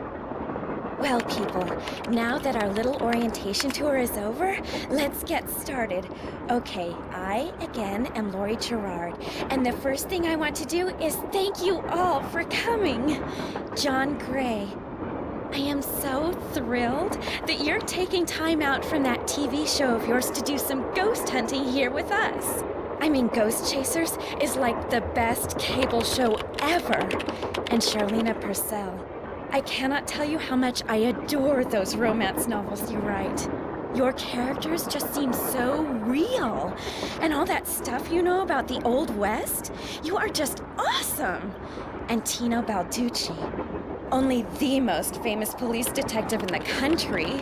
Well, people, now that our little orientation tour is over, let's get started. Okay, I, again, am Lori Gerard, and the first thing I want to do is thank you all for coming. John Gray, I am so thrilled that you're taking time out from that TV show of yours to do some ghost hunting here with us. I mean, Ghost Chasers is like the best cable show ever. And Charlena Purcell, I cannot tell you how much I adore those romance novels you write. Your characters just seem so real. And all that stuff you know about the Old West, you are just awesome. And Tino Balducci, only the most famous police detective in the country.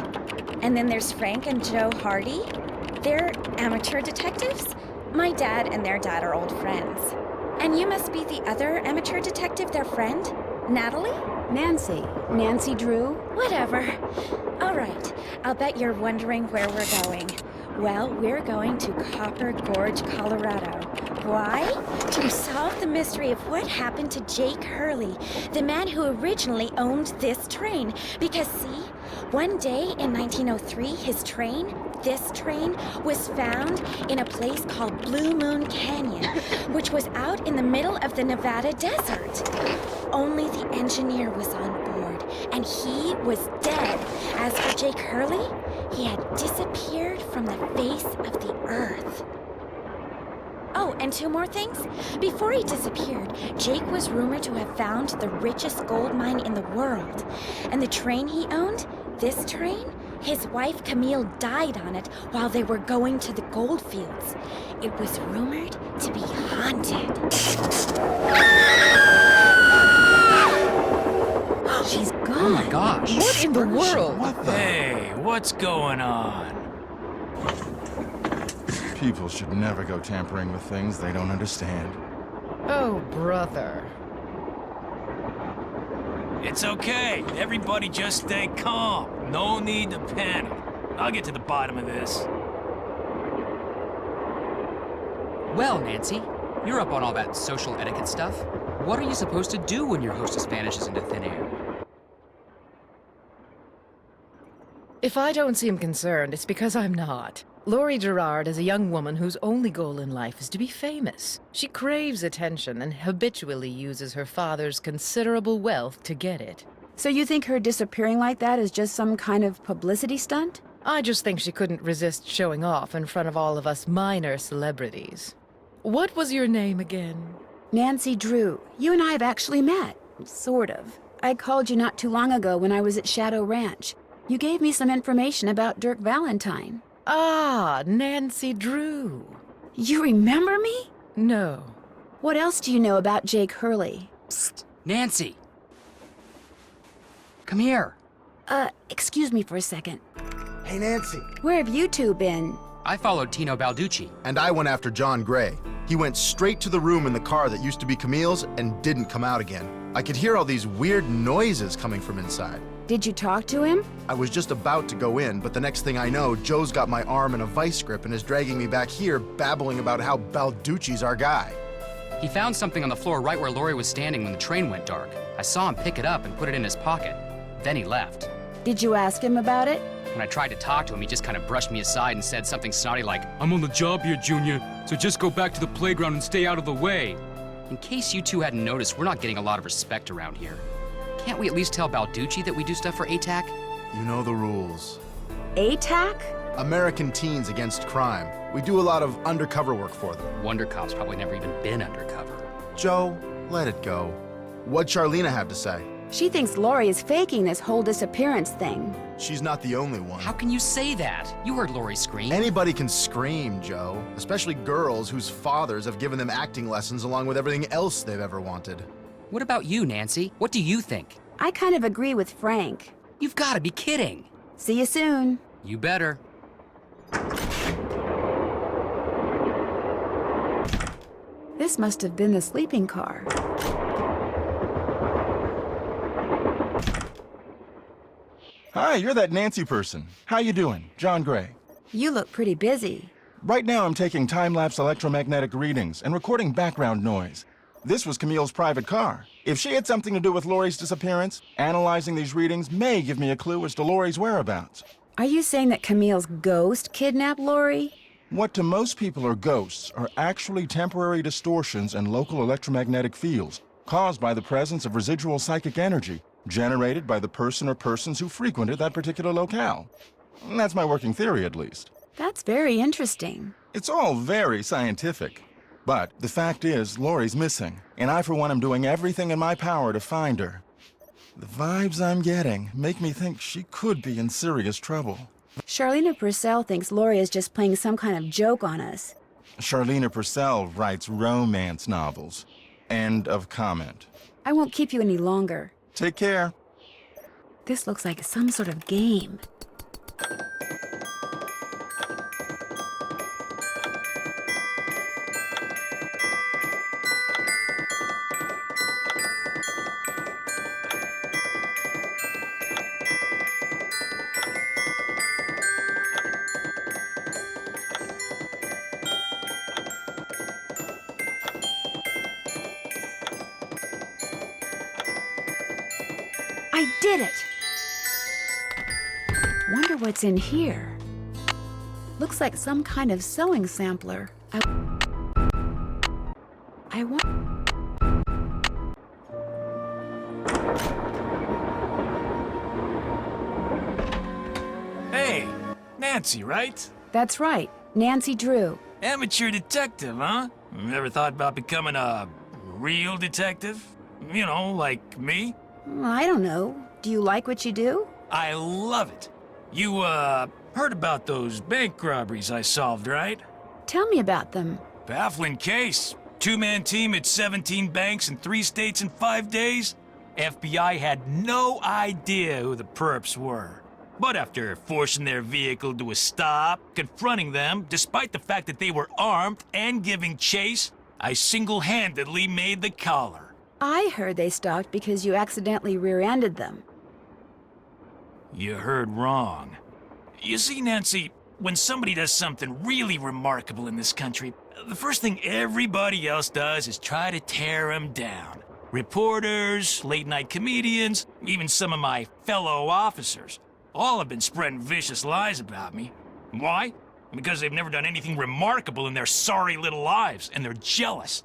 And then there's Frank and Joe Hardy. They're amateur detectives. My dad and their dad are old friends. And you must be the other amateur detective, their friend? Natalie? Nancy Drew? Whatever. All right, I'll bet you're wondering where we're going. Well, we're going to Copper Gorge, Colorado. Why? To solve the mystery of what happened to Jake Hurley, the man who originally owned this train. Because see, one day in 1903, this train was found in a place called Blue Moon Canyon, which was out in the middle of the Nevada desert. Only the engineer was on board, and he was dead. As for Jake Hurley, he had disappeared from the face of the earth. Oh, and two more things. Before he disappeared, Jake was rumored to have found the richest gold mine in the world. And the train he owned, this train, his wife Camille died on it while they were going to the gold fields. It was rumored to be haunted. She's gone. Oh my gosh. What in the world? What the? Hey, what's going on? People should never go tampering with things they don't understand. Oh, brother. It's okay. Everybody just stay calm. No need to panic. I'll get to the bottom of this. Well, Nancy, you're up on all that social etiquette stuff. What are you supposed to do when your hostess vanishes into thin air? If I don't seem concerned, it's because I'm not. Lori Gerard is a young woman whose only goal in life is to be famous. She craves attention and habitually uses her father's considerable wealth to get it. So you think her disappearing like that is just some kind of publicity stunt? I just think she couldn't resist showing off in front of all of us minor celebrities. What was your name again? Nancy Drew. You and I have actually met. Sort of. I called you not too long ago when I was at Shadow Ranch. You gave me some information about Dirk Valentine. Ah, Nancy Drew. You remember me? No. What else do you know about Jake Hurley? Psst, Nancy! Come here. Excuse me for a second. Hey, Nancy. Where have you two been? I followed Tino Balducci. And I went after John Gray. He went straight to the room in the car that used to be Camille's and didn't come out again. I could hear all these weird noises coming from inside. Did you talk to him? I was just about to go in, but the next thing I know, Joe's got my arm in a vice grip and is dragging me back here, babbling about how Balducci's our guy. He found something on the floor right where Lori was standing when the train went dark. I saw him pick it up and put it in his pocket. Then he left. Did you ask him about it? When I tried to talk to him, he just kind of brushed me aside and said something snotty like, "I'm on the job here, Junior, so just go back to the playground and stay out of the way." In case you two hadn't noticed, we're not getting a lot of respect around here. Can't we at least tell Balducci that we do stuff for ATAC? You know the rules. ATAC? American Teens Against Crime. We do a lot of undercover work for them. Wonder Cop's probably never even been undercover. Joe, let it go. What'd Charlena have to say? She thinks Lori is faking this whole disappearance thing. She's not the only one. How can you say that? You heard Lori scream. Anybody can scream, Joe. Especially girls whose fathers have given them acting lessons along with everything else they've ever wanted. What about you, Nancy? What do you think? I kind of agree with Frank. You've got to be kidding. See you soon. You better. This must have been the sleeping car. Hi, you're that Nancy person. How you doing? John Gray. You look pretty busy. Right now I'm taking time-lapse electromagnetic readings and recording background noise. This was Camille's private car. If she had something to do with Lori's disappearance, analyzing these readings may give me a clue as to Lori's whereabouts. Are you saying that Camille's ghost kidnapped Lori? What to most people are ghosts are actually temporary distortions in local electromagnetic fields caused by the presence of residual psychic energy generated by the person or persons who frequented that particular locale. That's my working theory, at least. That's very interesting. It's all very scientific. But the fact is, Lori's missing, and I, for one, am doing everything in my power to find her. The vibes I'm getting make me think she could be in serious trouble. Charlena Purcell thinks Lori is just playing some kind of joke on us. Charlena Purcell writes romance novels. End of comment. I won't keep you any longer. Take care. This looks like some sort of game. I did it! Wonder what's in here. Looks like some kind of sewing sampler. I want... Hey, Nancy, right? That's right, Nancy Drew. Amateur detective, huh? Ever thought about becoming a real detective? You know, like me? I don't know. Do you like what you do? I love it. You, heard about those bank robberies I solved, right? Tell me about them. Baffling case. Two-man team at 17 banks in 3 states in 5 days. FBI had no idea who the perps were. But after forcing their vehicle to a stop, confronting them, despite the fact that they were armed and giving chase, I single-handedly made the collar. I heard they stopped because you accidentally rear-ended them. You heard wrong. You see, Nancy, when somebody does something really remarkable in this country, the first thing everybody else does is try to tear them down. Reporters, late-night comedians, even some of my fellow officers. All have been spreading vicious lies about me. Why? Because they've never done anything remarkable in their sorry little lives, and they're jealous.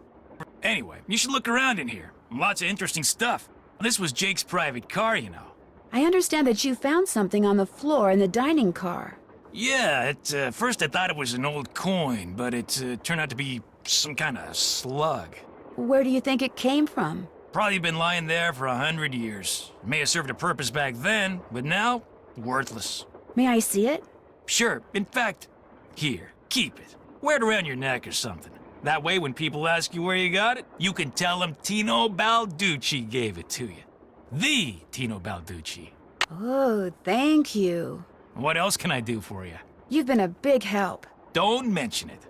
Anyway, you should look around in here. Lots of interesting stuff. This was Jake's private car, you know. I understand that you found something on the floor in the dining car. Yeah, at first I thought it was an old coin, but it turned out to be some kind of slug. Where do you think it came from? Probably been lying there for 100 years. May have served a purpose back then, but now, worthless. May I see it? Sure, in fact, here, keep it. Wear it around your neck or something. That way, when people ask you where you got it, you can tell them Tino Balducci gave it to you. The Tino Balducci. Oh, thank you. What else can I do for you? You've been a big help. Don't mention it.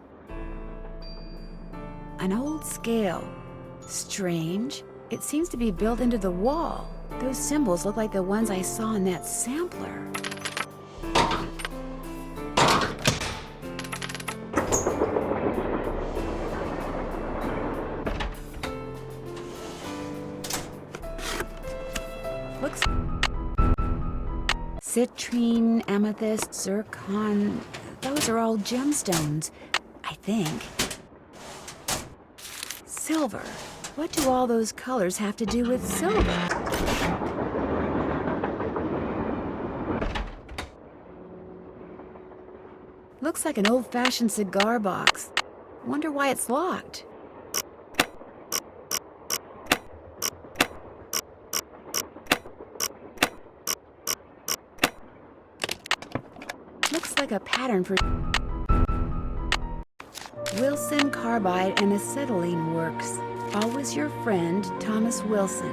An old scale. Strange. It seems to be built into the wall. Those symbols look like the ones I saw in that sampler. Looks... Citrine, amethyst, zircon... Those are all gemstones, I think. Silver. What do all those colors have to do with silver? Looks like an old-fashioned cigar box. Wonder why it's locked. Looks like a pattern for... Wilson Carbide and Acetylene Works. Always your friend, Thomas Wilson.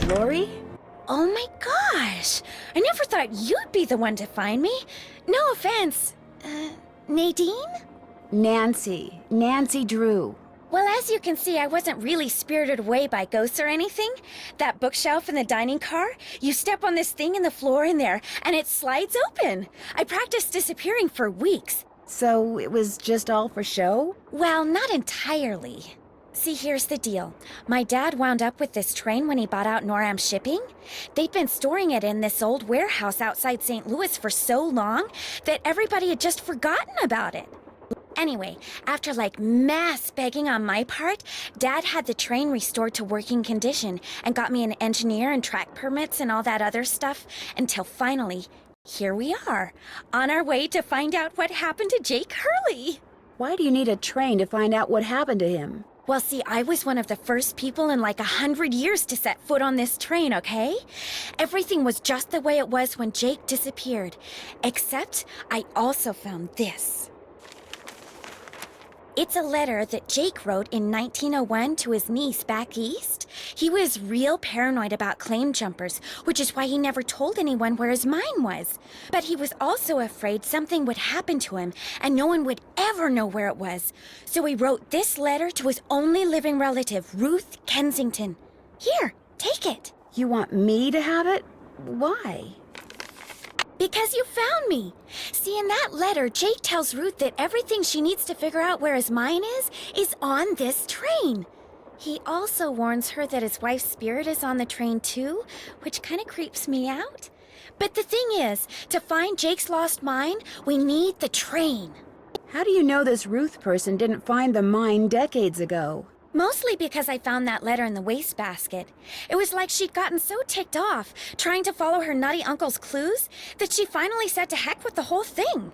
Lori? Oh my gosh! I never thought you'd be the one to find me. No offense. Nadine? Nancy. Nancy Drew. Well, as you can see, I wasn't really spirited away by ghosts or anything. That bookshelf in the dining car, you step on this thing in the floor in there, and it slides open. I practiced disappearing for weeks. So it was just all for show? Well, not entirely. See, here's the deal. My dad wound up with this train when he bought out Noram Shipping. They'd been storing it in this old warehouse outside St. Louis for so long that everybody had just forgotten about it. Anyway, after mass begging on my part, Dad had the train restored to working condition and got me an engineer and track permits and all that other stuff until finally, here we are, on our way to find out what happened to Jake Hurley. Why do you need a train to find out what happened to him? Well, see, I was one of the first people in 100 years to set foot on this train, okay? Everything was just the way it was when Jake disappeared. Except I also found this. It's a letter that Jake wrote in 1901 to his niece back east. He was real paranoid about claim jumpers, which is why he never told anyone where his mine was. But he was also afraid something would happen to him and no one would ever know where it was. So he wrote this letter to his only living relative, Ruth Kensington. Here, take it. You want me to have it? Why? Because you found me. See, in that letter, Jake tells Ruth that everything she needs to figure out where his mine is on this train. He also warns her that his wife's spirit is on the train too, which kind of creeps me out. But the thing is, to find Jake's lost mine, we need the train. How do you know this Ruth person didn't find the mine decades ago? Mostly because I found that letter in the wastebasket. It was like she'd gotten so ticked off, trying to follow her nutty uncle's clues, that she finally said to heck with the whole thing.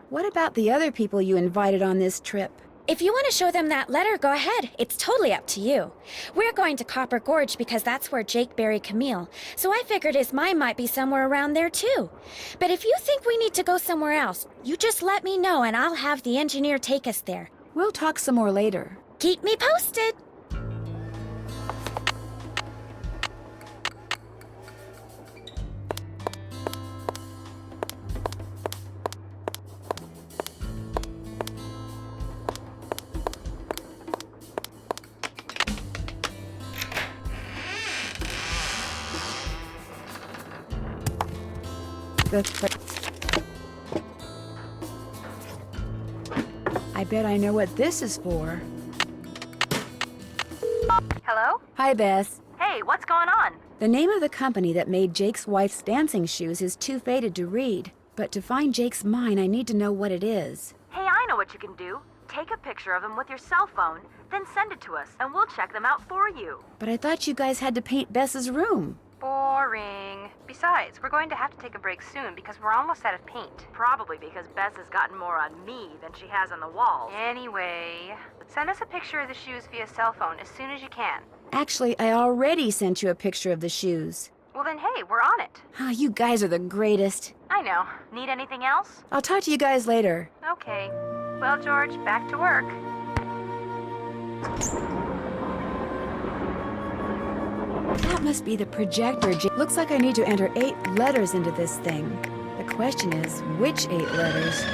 What about the other people you invited on this trip? If you want to show them that letter, go ahead. It's totally up to you. We're going to Copper Gorge because that's where Jake buried Camille, so I figured his mine might be somewhere around there too. But if you think we need to go somewhere else, you just let me know and I'll have the engineer take us there. We'll talk some more later. Keep me posted. I bet I know what this is for. Hello? Hi, Beth. Hey, what's going on? The name of the company that made Jake's wife's dancing shoes is too faded to read. But to find Jake's mine, I need to know what it is. Hey, I know what you can do. Take a picture of them with your cell phone, then send it to us, and we'll check them out for you. But I thought you guys had to paint Bess's room. Boring. Besides, we're going to have to take a break soon because we're almost out of paint. Probably because Bess has gotten more on me than she has on the walls. Anyway, send us a picture of the shoes via cell phone as soon as you can. Actually, I already sent you a picture of the shoes. Well then, hey, we're on it. Ah, you guys are the greatest. I know. Need anything else? I'll talk to you guys later. Okay. Well, George, back to work. That must be the projector. Looks like I need to enter 8 letters into this thing. The question is, which 8 letters?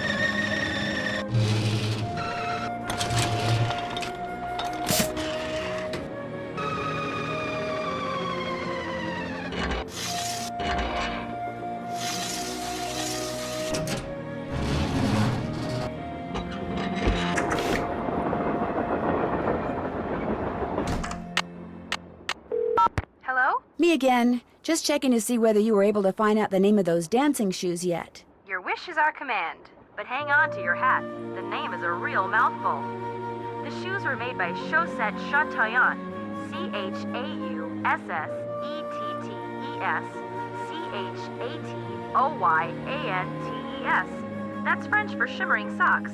Hello? Me again. Just checking to see whether you were able to find out the name of those dancing shoes yet. Your wish is our command. But hang on to your hat. The name is a real mouthful. The shoes were made by Chaussette Chatillon. Chaussetoyantes. That's French for shimmering socks.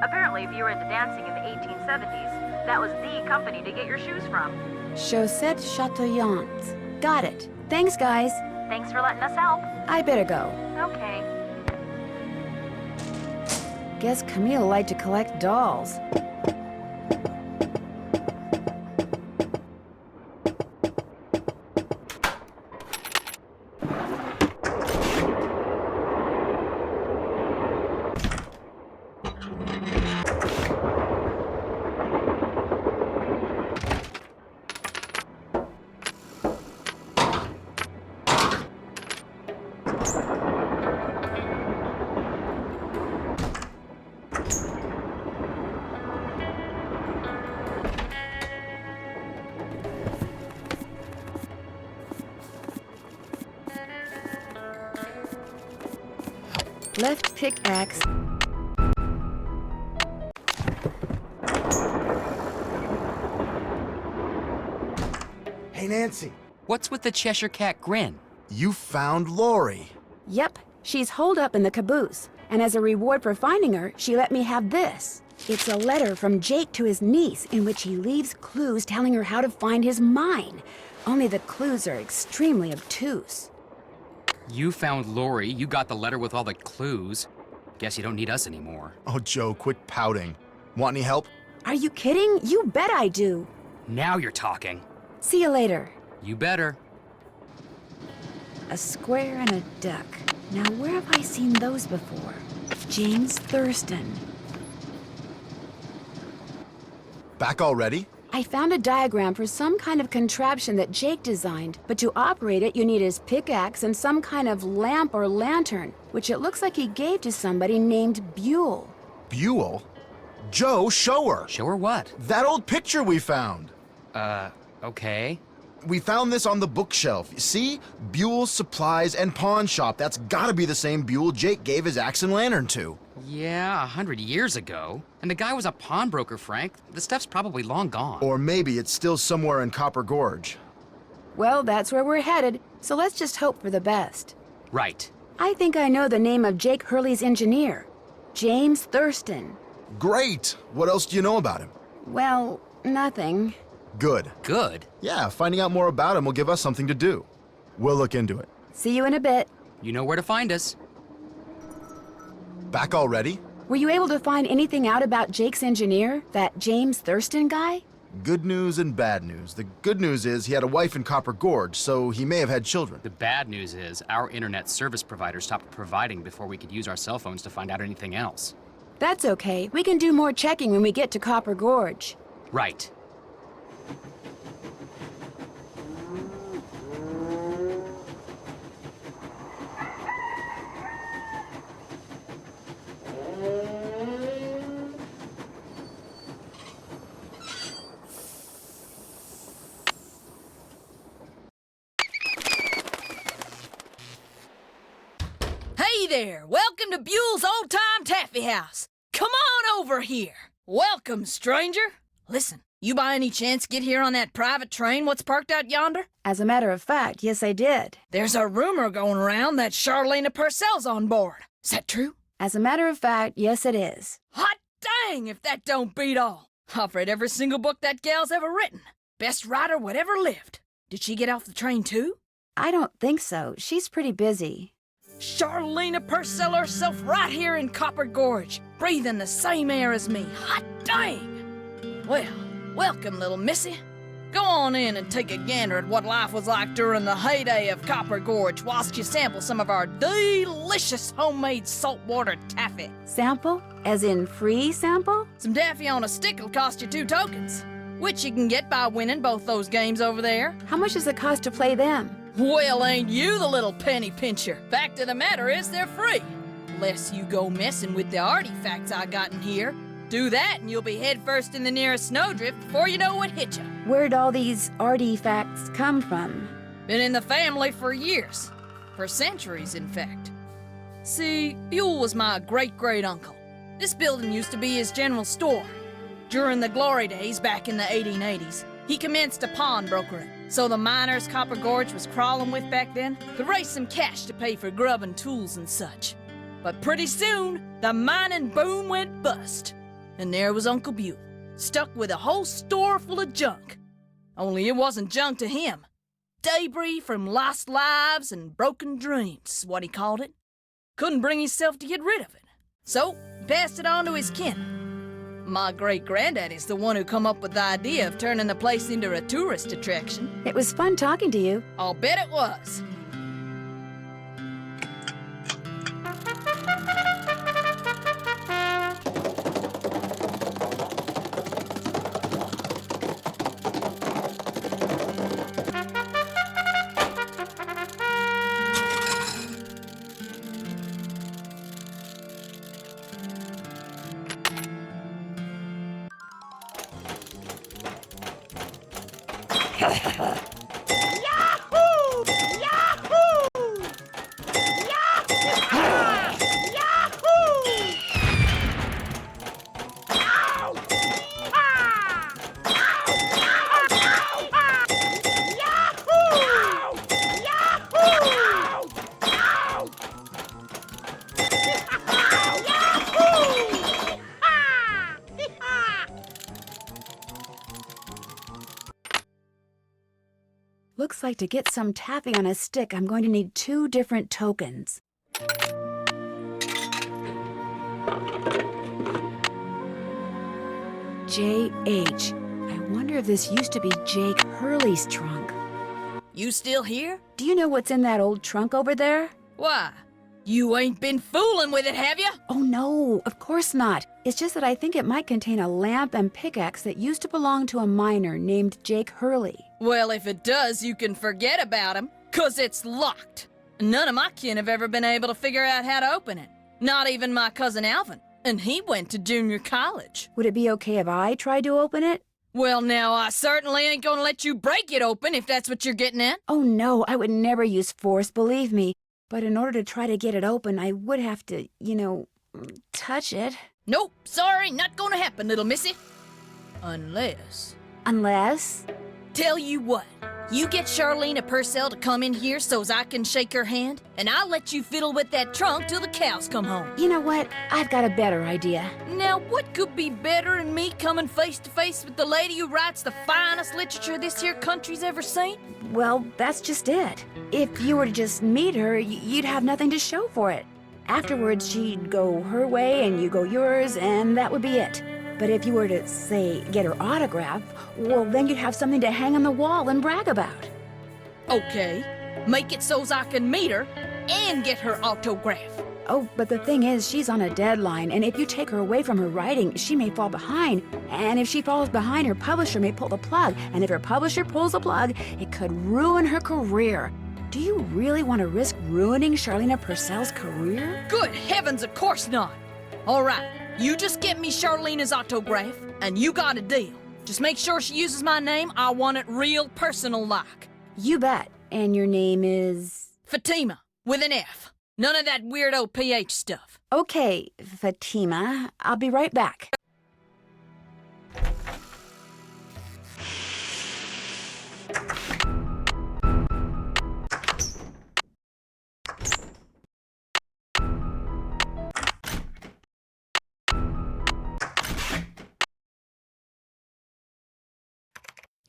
Apparently, if you were into dancing in the 1870s, that was the company to get your shoes from. Chaussette Chatillon. Got it. Thanks, guys. Thanks for letting us help. I better go. Okay. Guess Camille liked to collect dolls. Left pickaxe. Hey, Nancy, What's with the Cheshire Cat grin? you found Lori. Yep, she's holed up in the caboose. And as a reward for finding her, she let me have this. It's a letter from Jake to his niece in which he leaves clues telling her how to find his mine. Only the clues are extremely obtuse. You found Lori, you got the letter with all the clues. Guess you don't need us anymore. Oh, Joe, quit pouting. Want any help? Are you kidding? You bet I do. Now you're talking. See you later. You better. A square and a duck. Now, where have I seen those before? James Thurston. Back already? I found a diagram for some kind of contraption that Jake designed, but to operate it, you need his pickaxe and some kind of lamp or lantern, which it looks like he gave to somebody named Buell. Buell? Joe, show her. Show her what? That old picture we found. Okay. We found this on the bookshelf. See? Buell's Supplies and Pawn Shop. That's gotta be the same Buell Jake gave his axe and lantern to. Yeah, 100 years ago. And the guy was a pawnbroker, Frank. The stuff's probably long gone. Or maybe it's still somewhere in Copper Gorge. Well, that's where we're headed, so let's just hope for the best. Right. I think I know the name of Jake Hurley's engineer. James Thurston. Great! What else do you know about him? Well, nothing. Good. Good. Yeah, finding out more about him will give us something to do. We'll look into it. See you in a bit. You know where to find us. Back already? Were you able to find anything out about Jake's engineer, that James Thurston guy? Good news and bad news. The good news is he had a wife in Copper Gorge, so he may have had children. The bad news is our internet service provider stopped providing before we could use our cell phones to find out anything else. That's okay. We can do more checking when we get to Copper Gorge. Right. Hey there! Welcome to Buell's Old Time Taffy House. Come on over here. Welcome, stranger. Listen, you by any chance get here on that private train what's parked out yonder? As a matter of fact, yes, I did. There's a rumor going around that Charlena Purcell's on board. Is that true? As a matter of fact, yes, it is. Hot dang if that don't beat all. I've read every single book that gal's ever written. Best writer whatever lived. Did she get off the train too? I don't think so. She's pretty busy. Charlena Purcell herself right here in Copper Gorge, breathing the same air as me. Hot dang! Well, welcome, little missy. Go on in and take a gander at what life was like during the heyday of Copper Gorge whilst you sample some of our delicious homemade saltwater taffy. Sample? As in free sample? Some taffy on a stick will cost you 2 tokens, which you can get by winning both those games over there. How much does it cost to play them? Well, ain't you the little penny pincher? Fact of the matter is they're free. Unless you go messing with the artifacts I got in here. Do that and you'll be headfirst in the nearest snowdrift before you know what hit you. Where'd all these artifacts come from? Been in the family for years. For centuries, in fact. See, Buell was my great-great-uncle. This building used to be his general store. During the glory days back in the 1880s, he commenced a pawnbrokering. So the miners Copper Gorge was crawling with back then could raise some cash to pay for grub and tools and such. But pretty soon, the mining boom went bust. And there was Uncle Buell, stuck with a whole store full of junk. Only it wasn't junk to him. Debris from lost lives and broken dreams is what he called it. Couldn't bring himself to get rid of it. So, he passed it on to his kin. My great-granddaddy's the one who come up with the idea of turning the place into a tourist attraction. It was fun talking to you. I'll bet it was. like to get some taffy on a stick, I'm going to need 2 different tokens. J.H. I wonder if this used to be Jake Hurley's trunk. You still here? Do you know what's in that old trunk over there? Why? You ain't been fooling with it, have you? Oh no, of course not. It's just that I think it might contain a lamp and pickaxe that used to belong to a miner named Jake Hurley. Well, if it does, you can forget about him, 'cause it's locked. None of my kin have ever been able to figure out how to open it. Not even my cousin Alvin, and he went to junior college. Would it be okay if I tried to open it? Well, now, I certainly ain't gonna let you break it open if that's what you're getting at. Oh no, I would never use force, believe me. But in order to try to get it open, I would have to, touch it. Nope, sorry, not gonna happen, little missy. Unless... Unless? Tell you what, you get Charlene Purcell to come in here so's I can shake her hand, and I'll let you fiddle with that trunk till the cows come home. You know what? I've got a better idea. Now, what could be better than me coming face to face with the lady who writes the finest literature this here country's ever seen? Well, that's just it. If you were to just meet her, you'd have nothing to show for it. Afterwards, she'd go her way and you go yours, and that would be it. But if you were to, say, get her autograph, well, then you'd have something to hang on the wall and brag about. Okay, make it so's I can meet her and get her autograph. Oh, but the thing is, she's on a deadline, and if you take her away from her writing, she may fall behind. And if she falls behind, her publisher may pull the plug. And if her publisher pulls the plug, it could ruin her career. Do you really want to risk ruining Charlene Purcell's career? Good heavens, of course not. All right, you just get me Charlene's autograph, and you got a deal. Just make sure she uses my name. I want it real personal-like. You bet. And your name is? Fatima, with an F. None of that weirdo PH stuff. Okay, Fatima. I'll be right back.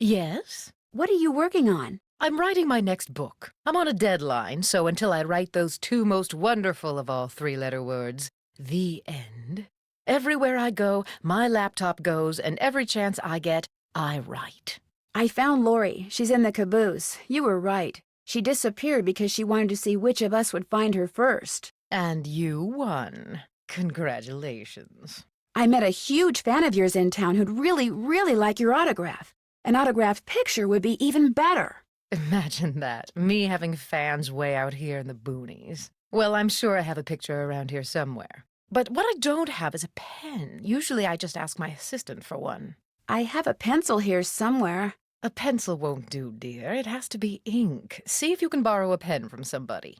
Yes? What are you working on? I'm writing my next book. I'm on a deadline, so until I write those 2 most wonderful of all 3-letter words, the end, everywhere I go, my laptop goes, and every chance I get, I write. I found Lori. She's in the caboose. You were right. She disappeared because she wanted to see which of us would find her first. And you won. Congratulations. I met a huge fan of yours in town who'd really, really like your autograph. An autographed picture would be even better. Imagine that, me having fans way out here in the boonies. Well, I'm sure I have a picture around here somewhere. But what I don't have is a pen. Usually I just ask my assistant for one. I have a pencil here somewhere. A pencil won't do, dear. It has to be ink. See if you can borrow a pen from somebody.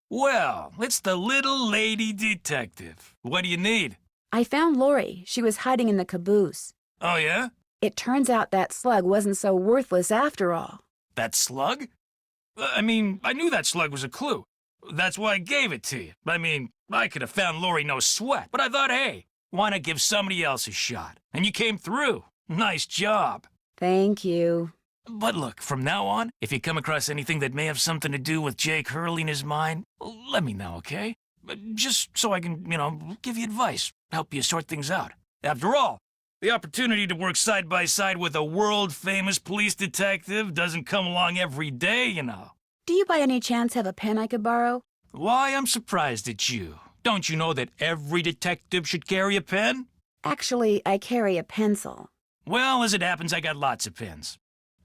Well, it's the little lady detective. What do you need? I found Lori. She was hiding in the caboose. Oh, yeah? It turns out that slug wasn't so worthless after all. That slug? I mean, I knew that slug was a clue. That's why I gave it to you. I mean, I could have found Lori no sweat, but I thought, hey, why not give somebody else a shot? And you came through. Nice job. Thank you. But look, from now on, if you come across anything that may have something to do with Jake Hurley in his mind, let me know, okay? Just so I can, give you advice, help you sort things out. After all, the opportunity to work side by side with a world-famous police detective doesn't come along every day, Do you by any chance have a pen I could borrow? Why, I'm surprised at you. Don't you know that every detective should carry a pen? Actually, I carry a pencil. Well, as it happens, I got lots of pens.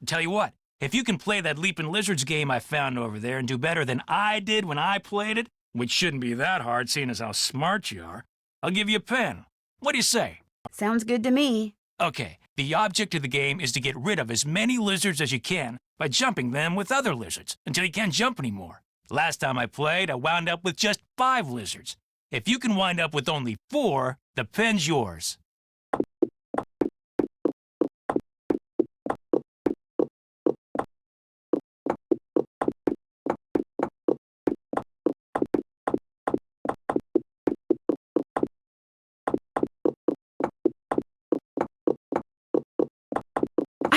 Tell you what, if you can play that Leapin' Lizards game I found over there and do better than I did when I played it, which shouldn't be that hard seeing as how smart you are, I'll give you a pen. What do you say? Sounds good to me. Okay, the object of the game is to get rid of as many lizards as you can by jumping them with other lizards until you can't jump anymore. Last time I played, I wound up with just 5 lizards. If you can wind up with only 4, the pen's yours.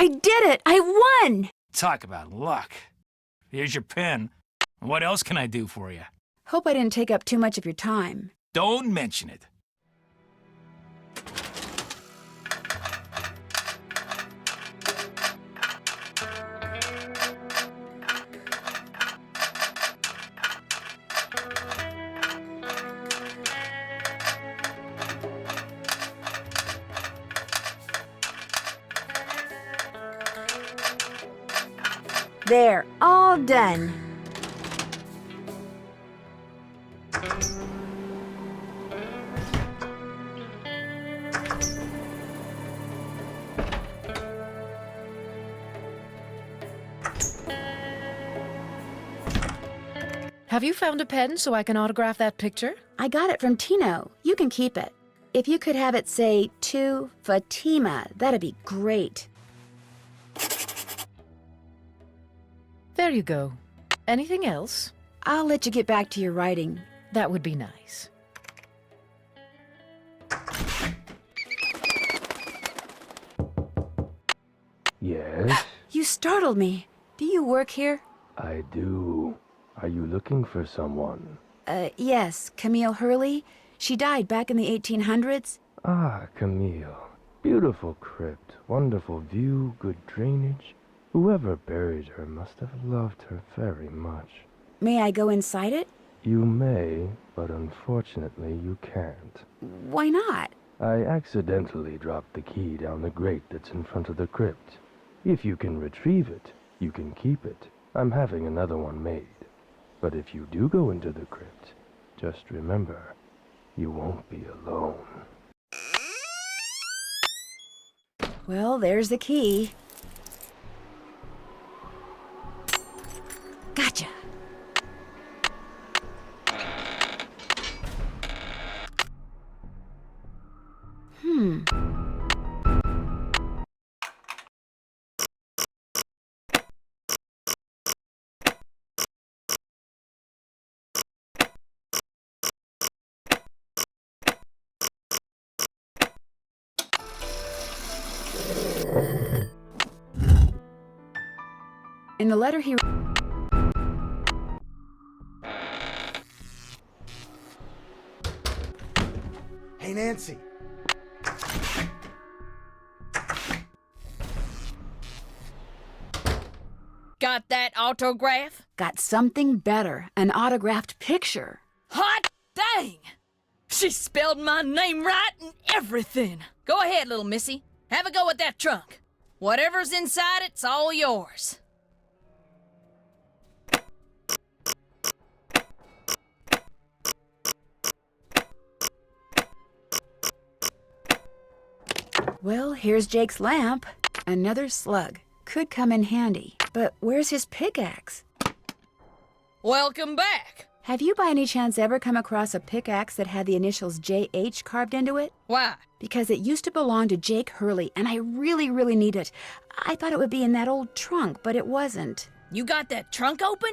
I did it! I won! Talk about luck. Here's your pen. What else can I do for you? Hope I didn't take up too much of your time. Don't mention it. There, all done. Have you found a pen so I can autograph that picture? I got it from Tino. You can keep it. If you could have it say, to Fatima, that'd be great. There you go. Anything else? I'll let you get back to your writing. That would be nice. Yes, You startled me. Do you work here? I do. Are you looking for someone? Yes, Camille Hurley. She died back in the 1800s. Ah, Camille. Beautiful crypt, wonderful view, good drainage. Whoever buried her must have loved her very much. May I go inside it? You may, but unfortunately you can't. Why not? I accidentally dropped the key down the grate that's in front of the crypt. If you can retrieve it, you can keep it. I'm having another one made. But if you do go into the crypt, just remember, you won't be alone. Well, there's the key. Gotcha. In the letter he... Hey, Nancy. Got that autograph? Got something better. An autographed picture. Hot dang! She spelled my name right and everything. Go ahead, little missy. Have a go at that trunk. Whatever's inside it's all yours. Well, here's Jake's lamp. Another slug. Could come in handy. But where's his pickaxe? Welcome back. Have you by any chance ever come across a pickaxe that had the initials J.H. carved into it? Why? Because it used to belong to Jake Hurley, and I really, really need it. I thought it would be in that old trunk, but it wasn't. You got that trunk open?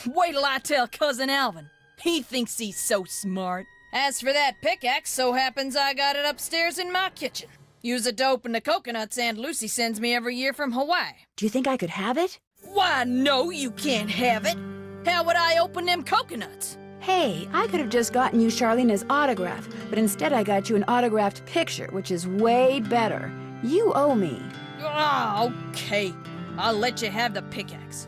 Wait till I tell Cousin Alvin. He thinks he's so smart. As for that pickaxe, so happens I got it upstairs in my kitchen. Use it to open the coconuts Aunt Lucy sends me every year from Hawaii. Do you think I could have it? Why, no, you can't have it. How would I open them coconuts? Hey, I could have just gotten you Charlena's autograph, but instead I got you an autographed picture, which is way better. You owe me. Ah, okay. I'll let you have the pickaxe.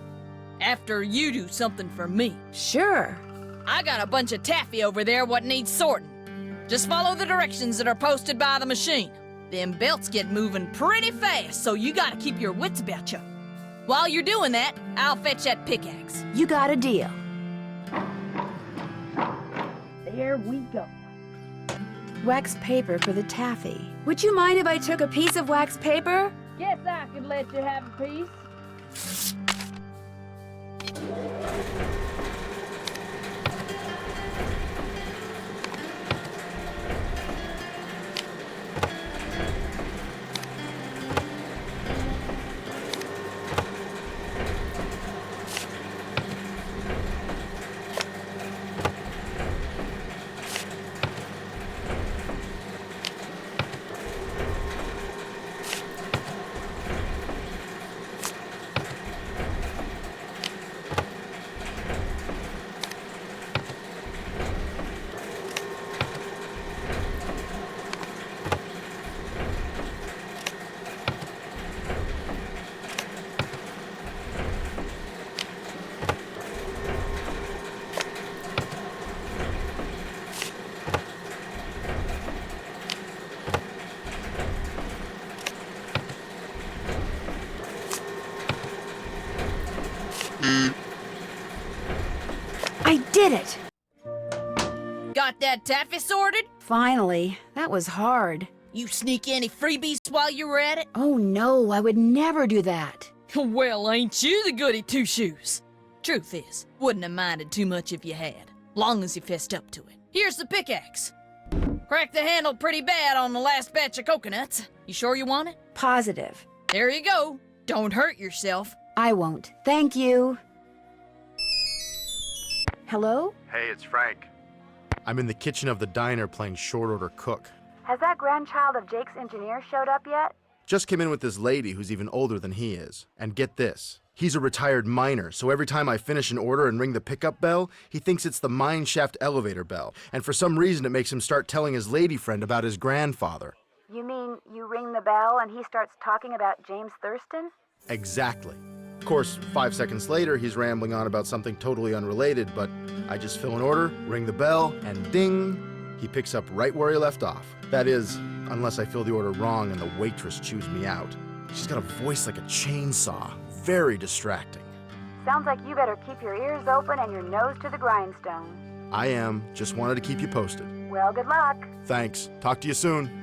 After you do something for me. Sure. I got a bunch of taffy over there what needs sorting. Just follow the directions that are posted by the machine. Them belts get moving pretty fast, so you gotta keep your wits about you. While you're doing that, I'll fetch that pickaxe. You got a deal. There we go. Wax paper for the taffy. Would you mind if I took a piece of wax paper? Guess I could let you have a piece. did it! Got that taffy sorted? Finally. That was hard. You sneak any freebies while you were at it? Oh no, I would never do that. Well, ain't you the goody two-shoes? Truth is, wouldn't have minded too much if you had, long as you fessed up to it. Here's the pickaxe. Cracked the handle pretty bad on the last batch of coconuts. You sure you want it? Positive. There you go. Don't hurt yourself. I won't. Thank you. Hello? Hey, it's Frank. I'm in the kitchen of the diner playing short order cook. Has that grandchild of Jake's engineer showed up yet? Just came in with this lady who's even older than he is. And get this, he's a retired miner, so every time I finish an order and ring the pickup bell, he thinks it's the mine shaft elevator bell. And for some reason it makes him start telling his lady friend about his grandfather. You mean you ring the bell and he starts talking about James Thurston? Exactly. Of course, 5 seconds later, he's rambling on about something totally unrelated, but I just fill an order, ring the bell, and ding, he picks up right where he left off. That is, unless I fill the order wrong and the waitress chews me out. She's got a voice like a chainsaw. Very distracting. Sounds like you better keep your ears open and your nose to the grindstone. I am. Just wanted to keep you posted. Well, good luck. Thanks. Talk to you soon.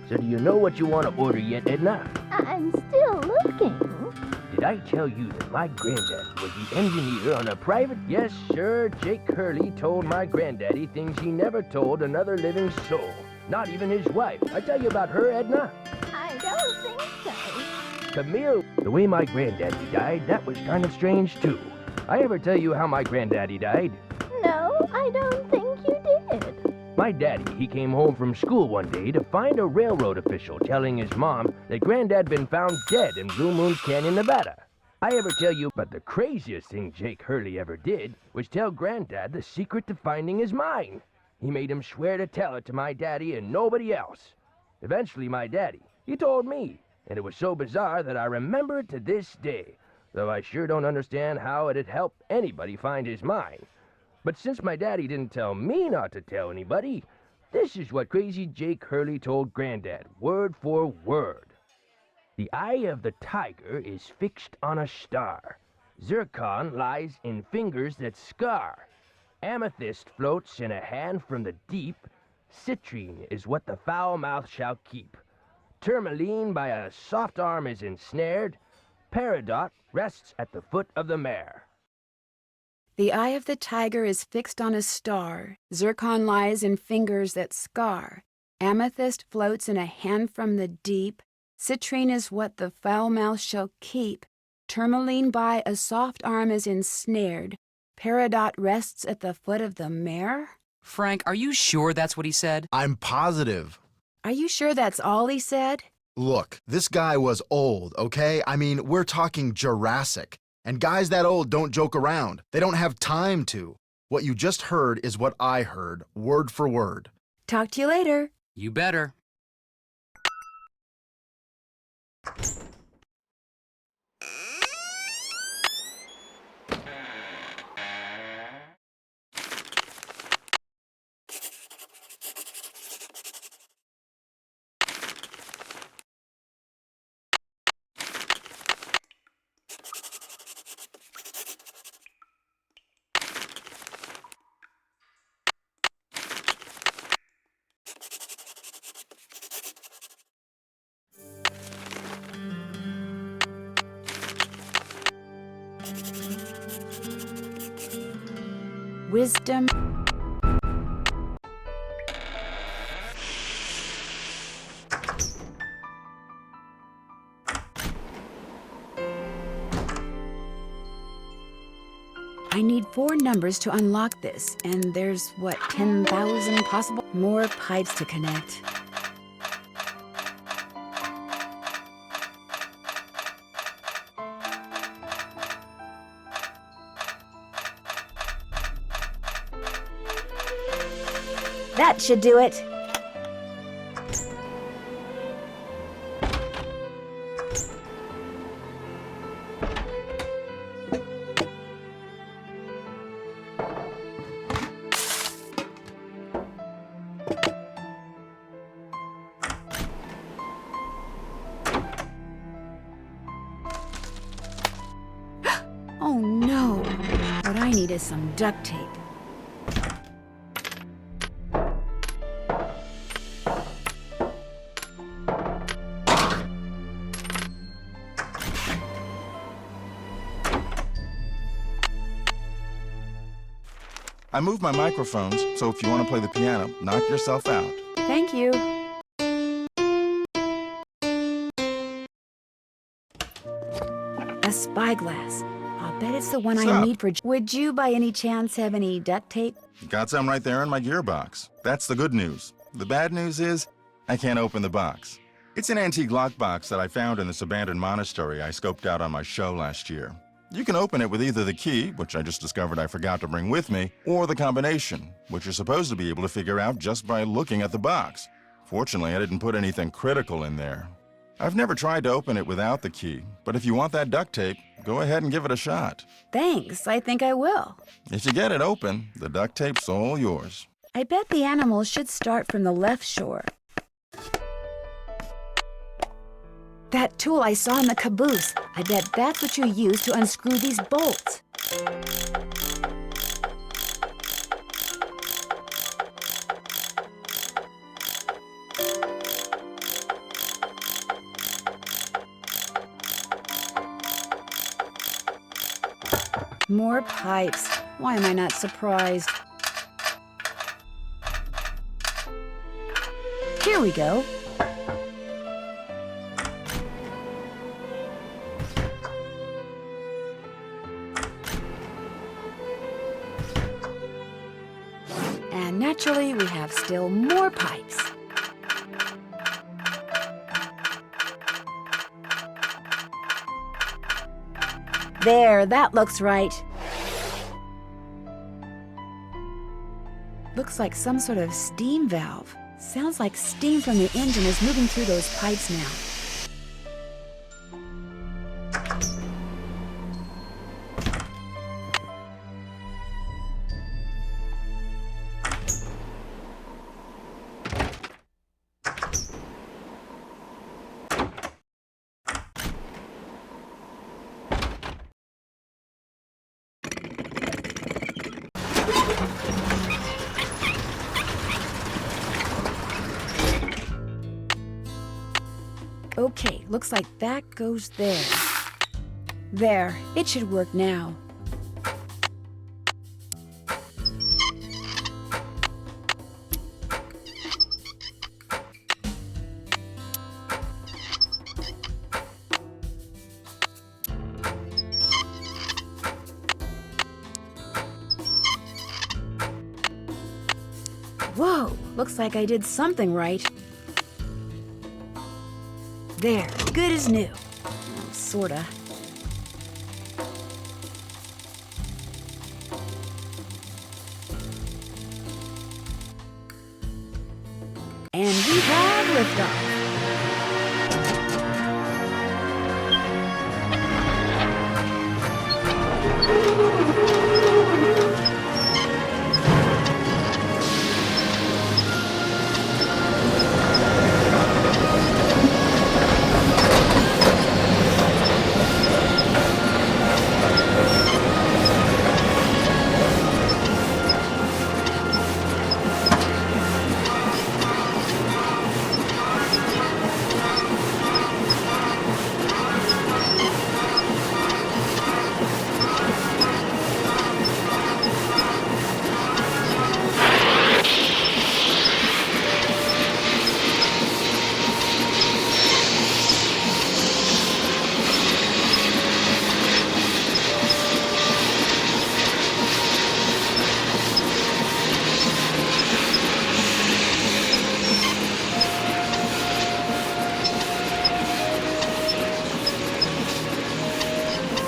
So do you know what you want to order yet, Edna? I'm still looking. Did I tell you that my granddad was the engineer on a private... Yes, sir, Jake Hurley told my granddaddy things he never told another living soul. Not even his wife. I tell you about her, Edna? I don't think so. Camille, the way my granddaddy died, that was kind of strange, too. I ever tell you how my granddaddy died? No, I don't think you did. My daddy, he came home from school one day to find a railroad official telling his mom that Granddad been found dead in Blue Moon Canyon, Nevada. I ever tell you, but the craziest thing Jake Hurley ever did was tell Granddad the secret to finding his mine. He made him swear to tell it to my daddy and nobody else. Eventually, my daddy, he told me, and it was so bizarre that I remember it to this day, though I sure don't understand how it'd help anybody find his mine. But since my daddy didn't tell me not to tell anybody, this is what crazy Jake Hurley told Granddad, word for word. The eye of the tiger is fixed on a star. Zircon lies in fingers that scar. Amethyst floats in a hand from the deep. Citrine is what the foul mouth shall keep. Tourmaline by a soft arm is ensnared. Peridot rests at the foot of the mare. The eye of the tiger is fixed on a star. Zircon lies in fingers that scar. Amethyst floats in a hand from the deep. Citrine is what the foul mouth shall keep. Tourmaline by a soft arm is ensnared. Peridot rests at the foot of the mare? Frank, are you sure that's what he said? I'm positive. Are you sure that's all he said? Look, this guy was old, okay? I mean, we're talking Jurassic. And guys that old don't joke around. They don't have time to. What you just heard is what I heard, word for word. Talk to you later. You better. Wisdom. I need 4 numbers to unlock this, and there's, what, 10,000 possible? More pipes to connect. That should do it. need is some duct tape. I moved my microphones, so if you want to play the piano, knock yourself out. Thank you. A spyglass. I'll bet it's the one I Sup? need for... Would you by any chance have any duct tape? Got some right there in my gearbox. That's the good news. The bad news is, I can't open the box. It's an antique lockbox that I found in this abandoned monastery I scoped out on my show last year. You can open it with either the key, which I just discovered I forgot to bring with me, or the combination, which you're supposed to be able to figure out just by looking at the box. Fortunately, I didn't put anything critical in there. I've never tried to open it without the key, but if you want that duct tape, go ahead and give it a shot. Thanks, I think I will. If you get it open, the duct tape's all yours. I bet the animals should start from the left shore. That tool I saw in the caboose, I bet that's what you use to unscrew these bolts. More pipes. Why am I not surprised? Here we go. And naturally, we have still more pipes. There, that looks right. Looks like some sort of steam valve. Sounds like steam from the engine is moving through those pipes now. Okay, looks like that goes there. There, it should work now. Whoa, looks like I did something right. There, good as new. Well, sorta. And we have liftoff.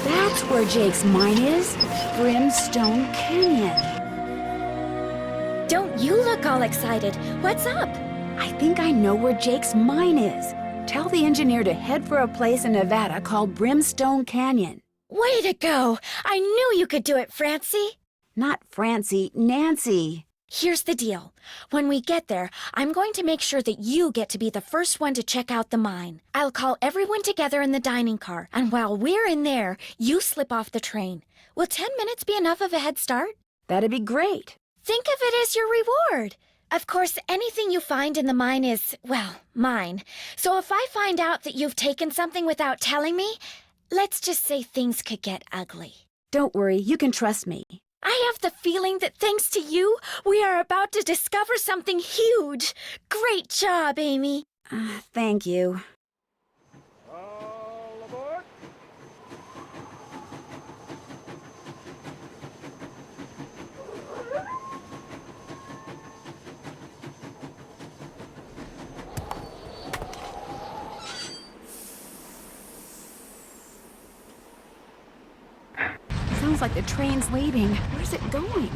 That's where Jake's mine is. Brimstone Canyon. Don't you look all excited. What's up? I think I know where Jake's mine is. Tell the engineer to head for a place in Nevada called Brimstone Canyon. Way to go! I knew you could do it, Francie. Not Francie, Nancy. Here's the deal. When we get there, I'm going to make sure that you get to be the first one to check out the mine. I'll call everyone together in the dining car, and while we're in there, you slip off the train. Will 10 minutes be enough of a head start? That'd be great. Think of it as your reward. Of course, anything you find in the mine is, well, mine. So if I find out that you've taken something without telling me, let's just say things could get ugly. Don't worry, you can trust me. I have the feeling that thanks to you, we are about to discover something huge. Great job, Amy. Thank you. Sounds like the train's leaving. Where's it going?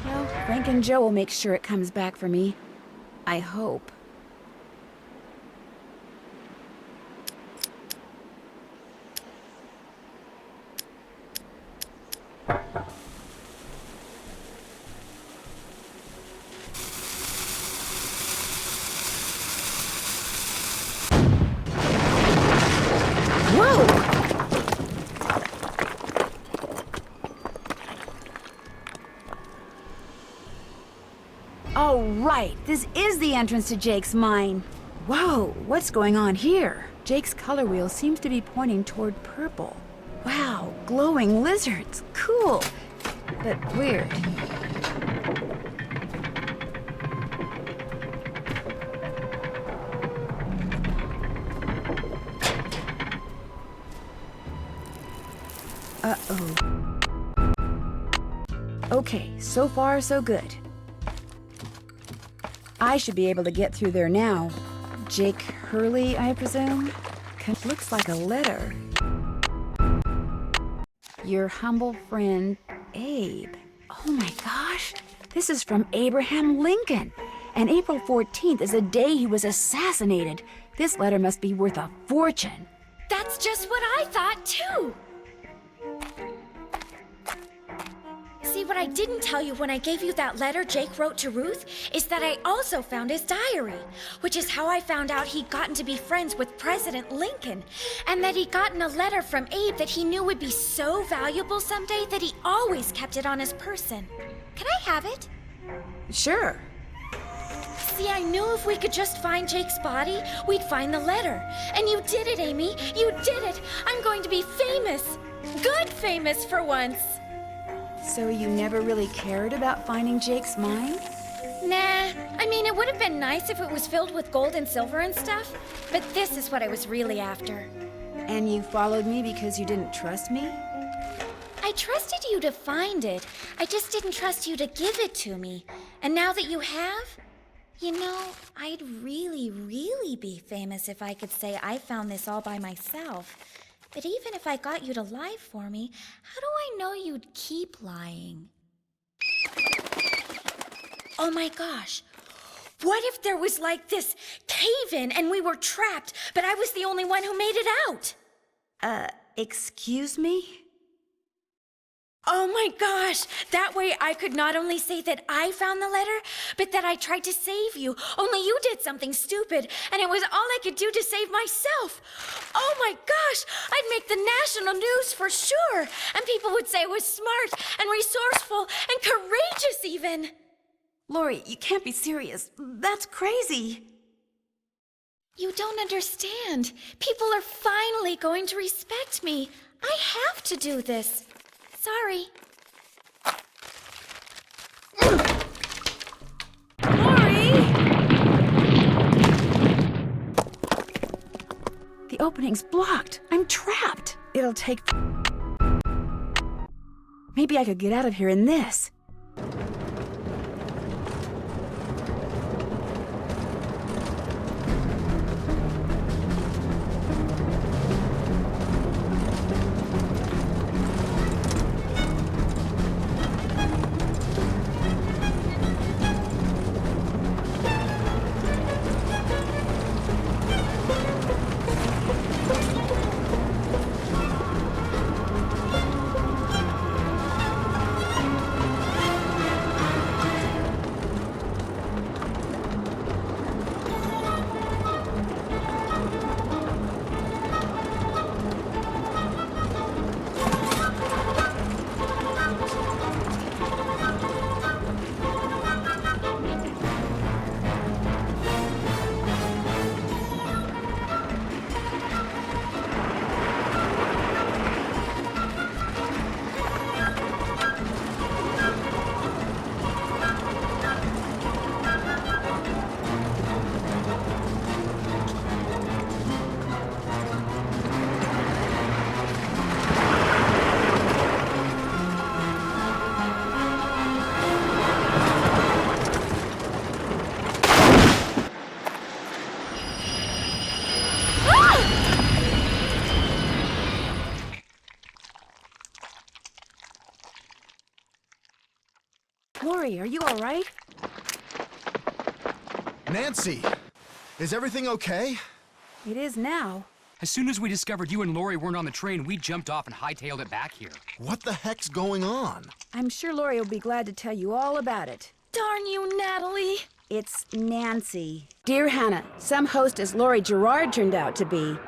Well, Frank and Joe will make sure it comes back for me. I hope. Whoa! Oh, right. This is the entrance to Jake's mine. Whoa, what's going on here? Jake's color wheel seems to be pointing toward purple. Wow, glowing lizards. Cool, but weird. Uh-oh. Okay, so far so good. I should be able to get through there now. Jake Hurley, I presume? Looks like a letter. Your humble friend, Abe. Oh my gosh, this is from Abraham Lincoln. And April 14th is the day he was assassinated. This letter must be worth a fortune. That's just what I thought, too. See, what I didn't tell you when I gave you that letter Jake wrote to Ruth is that I also found his diary, which is how I found out he'd gotten to be friends with President Lincoln, and that he'd gotten a letter from Abe that he knew would be so valuable someday that he always kept it on his person. Can I have it? Sure. See, I knew if we could just find Jake's body, we'd find the letter. And you did it, Amy. You did it. I'm going to be famous. Good famous for once. So you never really cared about finding Jake's mine? Nah, I mean, it would have been nice if it was filled with gold and silver and stuff, but this is what I was really after. And you followed me because you didn't trust me? I trusted you to find it. I just didn't trust you to give it to me. And now that you have, you know, I'd really, really be famous if I could say I found this all by myself. But even if I got you to lie for me, how do I know you'd keep lying? Oh my gosh. What if there was like this cave-in and we were trapped, but I was the only one who made it out? Excuse me? Oh my gosh! That way I could not only say that I found the letter, but that I tried to save you. Only you did something stupid, and it was all I could do to save myself. Oh my gosh! I'd make the national news for sure, and people would say I was smart and resourceful and courageous even. Lori, you can't be serious. That's crazy. You don't understand. People are finally going to respect me. I have to do this. Sorry. Lori! The opening's blocked. I'm trapped. It'll take... Maybe I could get out of here in this. Lori, are you all right? Nancy, is everything okay? It is now. As soon as we discovered you and Lori weren't on the train, we jumped off and hightailed it back here. What the heck's going on? I'm sure Lori will be glad to tell you all about it. Darn you, Natalie! It's Nancy. Dear Hannah, some hostess Lori Gerard turned out to be